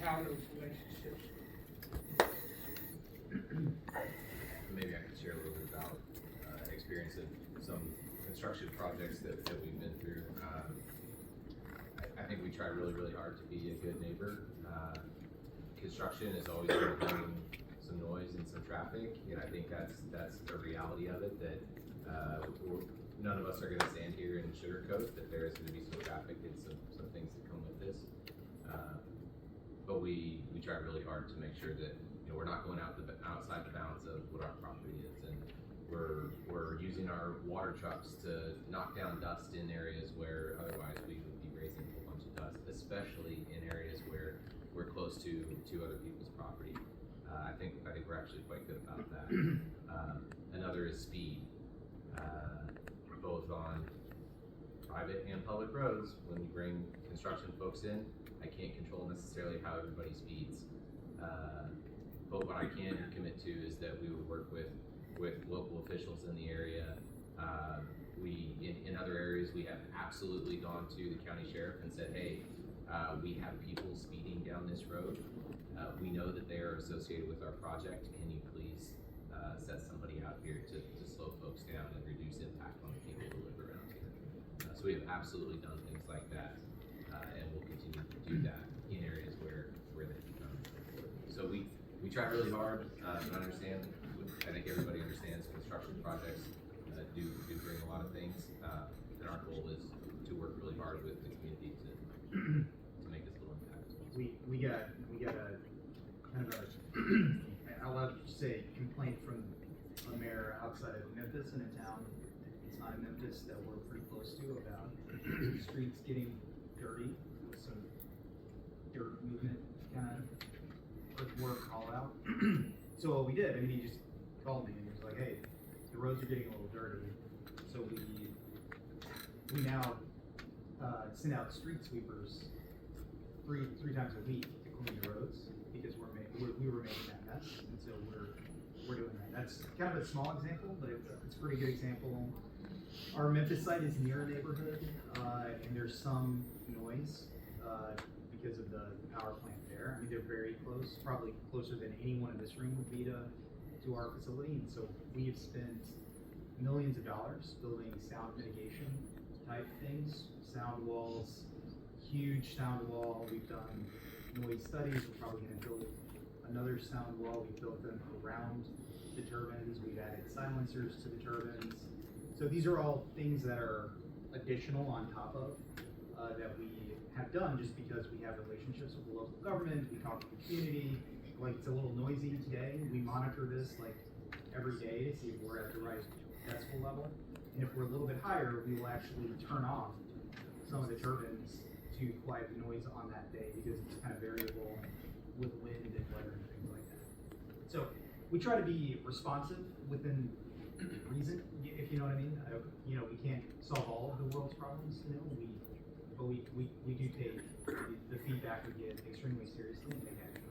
how those relationships. Maybe I could share a little bit about experience of some construction projects that we've been through. I think we try really, really hard to be a good neighbor. Construction is always going to bring some noise and some traffic, and I think that's the reality of it, that none of us are going to stand here and sugarcoat that there is going to be some traffic and some things that come with this. But we try really hard to make sure that we're not going outside the bounds of what our property is, and we're using our water trucks to knock down dust in areas where otherwise we would be raising a whole bunch of dust, especially in areas where we're close to other people's property. I think we're actually quite good about that. Another is speed, both on private and public roads. When we bring construction folks in, I can't control necessarily how everybody speeds. But what I can commit to is that we would work with local officials in the area. In other areas, we have absolutely gone to the county sheriff and said, hey, we have people speeding down this road. We know that they are associated with our project. Can you please set somebody out here to slow folks down and reduce impact on the people who live around here? So we have absolutely done things like that, and we'll continue to do that in areas where they become important. So we try really hard, but I think everybody understands construction projects do bring a lot of things, and our goal is to work really hard with the community to make this little impact. We got a kind of a I'll have to say complaint from a mayor outside of Memphis in a town it's not in Memphis that we're pretty close to, about streets getting dirty with some dirt movement kind of earthwork all out. So what we did, he just called me and he was like, hey, the roads are getting a little dirty, so we now send out street sweepers three times a week to clean the roads, because we were making that mess, and so we're doing that. That's kind of a small example, but it's a pretty good example. Our Memphis site is near a neighborhood, and there's some noise because of the power plant there. They're very close, probably closer than anyone in this room would be to our facility, and so we have spent millions of dollars building sound mitigation type things, sound walls, huge sound wall. We've done noise studies. We're probably going to build another sound wall. We've built them around the turbines. We've added silencers to the turbines. So these are all things that are additional on top of that we have done just because we have relationships with the local government. We talk to the community. Like, it's a little noisy today. We monitor this like every day to see if we're at the right decibel level. And if we're a little bit higher, we will actually turn off some of the turbines to quiet the noise on that day, because it's kind of variable with wind and weather and things like that. So we try to be responsive within reason, if you know what I mean. We can't solve all of the world's problems, but we do take the feedback we get extremely seriously and make action.